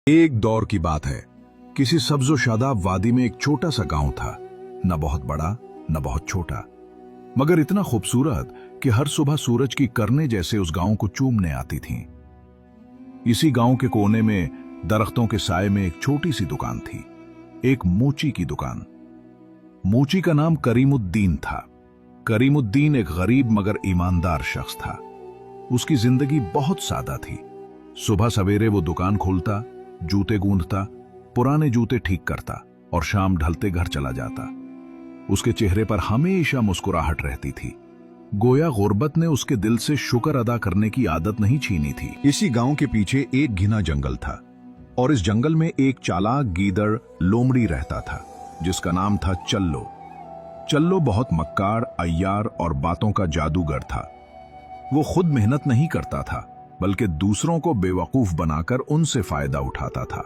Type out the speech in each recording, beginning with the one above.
एक दौर की बात है। किसी सब्ज़ो शादाब वादी में एक छोटा सा गांव था, न बहुत बड़ा न बहुत छोटा, मगर इतना खूबसूरत कि हर सुबह सूरज की करने जैसे उस गांव को चूमने आती थीं। इसी गांव के कोने में दरख्तों के साए में एक छोटी सी दुकान थी, एक मोची की दुकान। मोची का नाम करीमुद्दीन था। करीमुद्दीन एक गरीब मगर ईमानदार शख्स था। उसकी जिंदगी बहुत सादा थी। सुबह सवेरे वो दुकान खोलता, जूते गूंदता, पुराने जूते ठीक करता और शाम ढलते घर चला जाता। उसके चेहरे पर हमेशा मुस्कुराहट रहती थी, गोया गुर्बत ने उसके दिल से शुक्र अदा करने की आदत नहीं छीनी थी। इसी गांव के पीछे एक घिना जंगल था और इस जंगल में एक चालाक गीदड़ लोमड़ी रहता था जिसका नाम था चल्लो। चल्लो बहुत मक्कार, अय्यार और बातों का जादूगर था। वो खुद मेहनत नहीं करता था बल्कि दूसरों को बेवकूफ बनाकर उनसे फायदा उठाता था।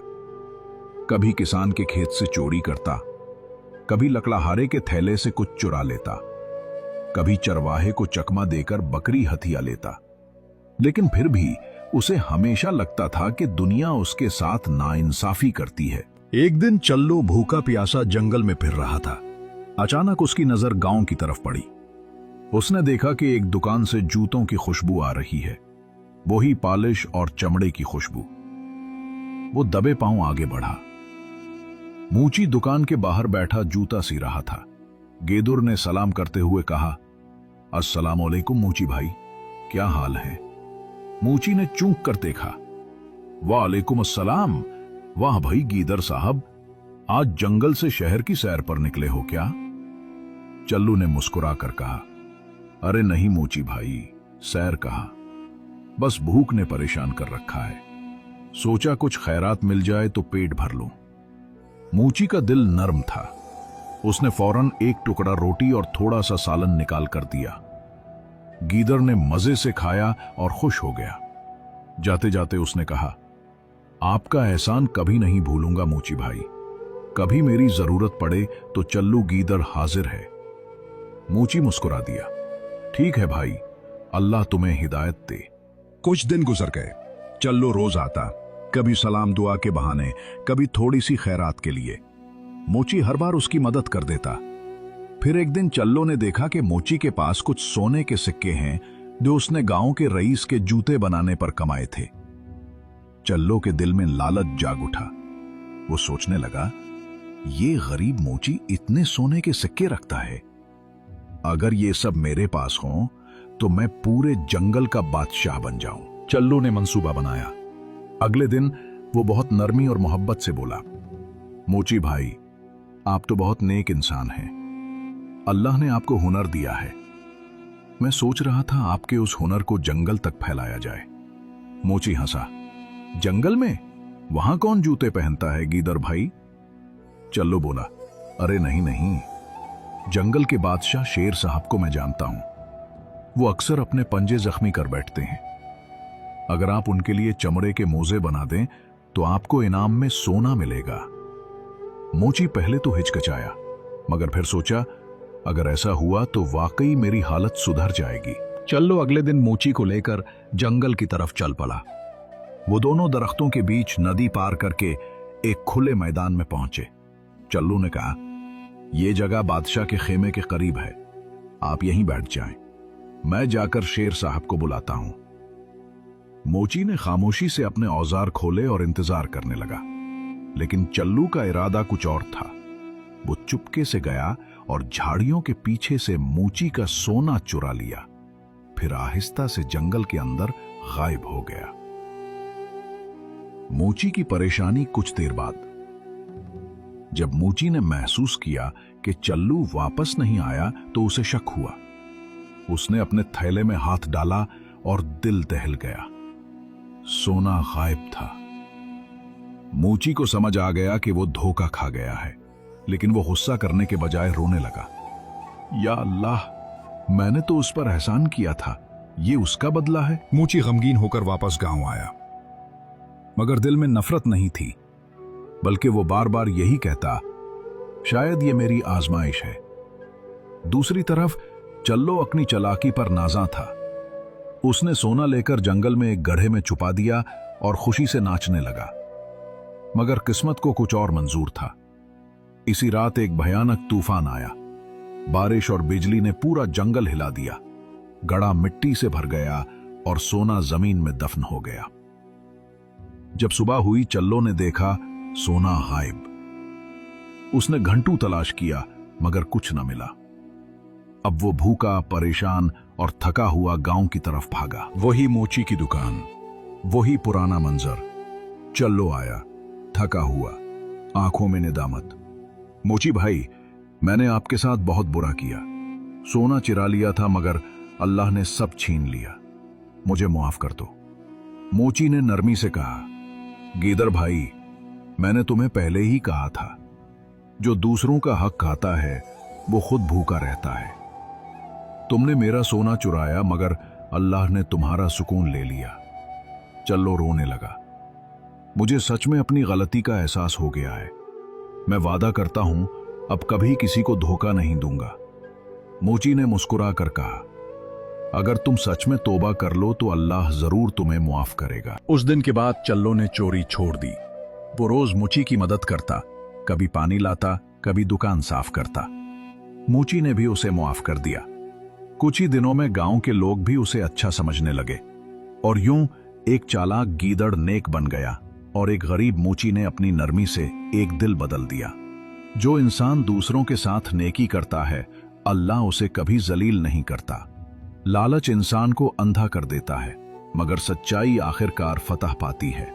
कभी किसान के खेत से चोरी करता, कभी लकड़हारे के थैले से कुछ चुरा लेता, कभी चरवाहे को चकमा देकर बकरी हथिया लेता। लेकिन फिर भी उसे हमेशा लगता था कि दुनिया उसके साथ नाइंसाफी करती है। एक दिन चल्लो भूखा प्यासा जंगल में फिर रहा था। अचानक उसकी नजर गांव की तरफ पड़ी। उसने देखा कि एक दुकान से जूतों की खुशबू आ रही है, वही पॉलिश और चमड़े की खुशबू। वो दबे पांव आगे बढ़ा। मूची दुकान के बाहर बैठा जूता सी रहा था। गेदुर ने सलाम करते हुए कहा, अस्सलाम वालेकुम मूची भाई, क्या हाल है? मूची ने चूक कर देखा। वालेकुम अस्सलाम। वाह भाई गीदर साहब, आज जंगल से शहर की सैर पर निकले हो क्या? चल्लू ने मुस्कुरा कर कहा, अरे नहीं मूची भाई, सैर कहा, बस भूख ने परेशान कर रखा है। सोचा कुछ खैरात मिल जाए तो पेट भर लूं। मूची का दिल नर्म था। उसने फौरन एक टुकड़ा रोटी और थोड़ा सा सालन निकाल कर दिया। गीदड़ ने मजे से खाया और खुश हो गया। जाते जाते उसने कहा, आपका एहसान कभी नहीं भूलूंगा मूची भाई। कभी मेरी जरूरत पड़े तो चल्लू गीदड़ हाजिर है। मूची मुस्कुरा दिया, ठीक है भाई, अल्लाह तुम्हें हिदायत दे। कुछ दिन गुजर गए। चल्लो रोज आता, कभी सलाम दुआ के बहाने, कभी थोड़ी सी खैरात के लिए। मोची हर बार उसकी मदद कर देता। फिर एक दिन चल्लो ने देखा कि मोची के पास कुछ सोने के सिक्के हैं जो उसने गांव के रईस के जूते बनाने पर कमाए थे। चल्लो के दिल में लालच जाग उठा। वो सोचने लगा, ये गरीब मोची इतने सोने के सिक्के रखता है, अगर ये सब मेरे पास हों तो मैं पूरे जंगल का बादशाह बन जाऊं। चल्लू ने मंसूबा बनाया। अगले दिन वो बहुत नरमी और मोहब्बत से बोला, मोची भाई, आप तो बहुत नेक इंसान हैं। अल्लाह ने आपको हुनर दिया है। मैं सोच रहा था आपके उस हुनर को जंगल तक फैलाया जाए। मोची हंसा, जंगल में? वहां कौन जूते पहनता है गीदड़ भाई? चल्लू बोला, अरे नहीं नहीं, जंगल के बादशाह शेर साहब को मैं जानता हूं। वो अक्सर अपने पंजे जख्मी कर बैठते हैं। अगर आप उनके लिए चमड़े के मोजे बना दें तो आपको इनाम में सोना मिलेगा। मोची पहले तो हिचकिचाया, मगर फिर सोचा, अगर ऐसा हुआ तो वाकई मेरी हालत सुधर जाएगी। चल्लो अगले दिन मोची को लेकर जंगल की तरफ चल पड़ा। वो दोनों दरख्तों के बीच नदी पार करके एक खुले मैदान में पहुंचे। चल्लू ने कहा, यह जगह बादशाह के खेमे के करीब है, आप यहीं बैठ जाएं, मैं जाकर शेर साहब को बुलाता हूं। मोची ने खामोशी से अपने औजार खोले और इंतजार करने लगा, लेकिन चल्लू का इरादा कुछ और था। वो चुपके से गया और झाड़ियों के पीछे से मोची का सोना चुरा लिया, फिर आहिस्ता से जंगल के अंदर गायब हो गया। मोची की परेशानी कुछ देर बाद। जब मोची ने महसूस किया कि चल्लू वापस नहीं आया तो उसे शक हुआ। उसने अपने थैले में हाथ डाला और दिल दहल गया। सोना गायब था। मोची को समझ आ गया कि वो धोखा खा गया है, लेकिन वो गुस्सा करने के बजाय रोने लगा। या अल्लाह, मैंने तो उस पर एहसान किया था, ये उसका बदला है। मोची गमगीन होकर वापस गांव आया, मगर दिल में नफरत नहीं थी, बल्कि वो बार बार यही कहता, शायद ये मेरी आजमाइश है। दूसरी तरफ चल्लो अपनी चालाकी पर नाज़ा था। उसने सोना लेकर जंगल में एक गड्ढे में छुपा दिया और खुशी से नाचने लगा। मगर किस्मत को कुछ और मंजूर था। इसी रात एक भयानक तूफान आया। बारिश और बिजली ने पूरा जंगल हिला दिया। गड़ा मिट्टी से भर गया और सोना जमीन में दफन हो गया। जब सुबह हुई, चल्लो ने देखा सोना गायब। उसने घंटों तलाश किया मगर कुछ न मिला। अब वो भूखा, परेशान और थका हुआ गांव की तरफ भागा। वही मोची की दुकान, वही पुराना मंजर। चल्लो आया, थका हुआ, आंखों में निदामत। मोची भाई, मैंने आपके साथ बहुत बुरा किया। सोना चिरा लिया था मगर अल्लाह ने सब छीन लिया। मुझे माफ कर दो। मोची ने नरमी से कहा, गीदड़ भाई, मैंने तुम्हें पहले ही कहा था, जो दूसरों का हक खाता है वो खुद भूखा रहता है। तुमने मेरा सोना चुराया मगर अल्लाह ने तुम्हारा सुकून ले लिया। चल्लो रोने लगा। मुझे सच में अपनी गलती का एहसास हो गया है। मैं वादा करता हूं अब कभी किसी को धोखा नहीं दूंगा। मोची ने मुस्कुरा कर कहा, अगर तुम सच में तौबा कर लो तो अल्लाह जरूर तुम्हें मुआफ करेगा। उस दिन के बाद चल्लो ने चोरी छोड़ दी। वो रोज मोची की मदद करता, कभी पानी लाता, कभी दुकान साफ करता। मोची ने भी उसे मुआफ कर दिया। कुछ ही दिनों में गांव के लोग भी उसे अच्छा समझने लगे और यूं एक चालाक गीदड़ नेक बन गया और एक गरीब मोची ने अपनी नरमी से एक दिल बदल दिया। जो इंसान दूसरों के साथ नेकी करता है, अल्लाह उसे कभी जलील नहीं करता। लालच इंसान को अंधा कर देता है मगर सच्चाई आखिरकार फतह पाती है।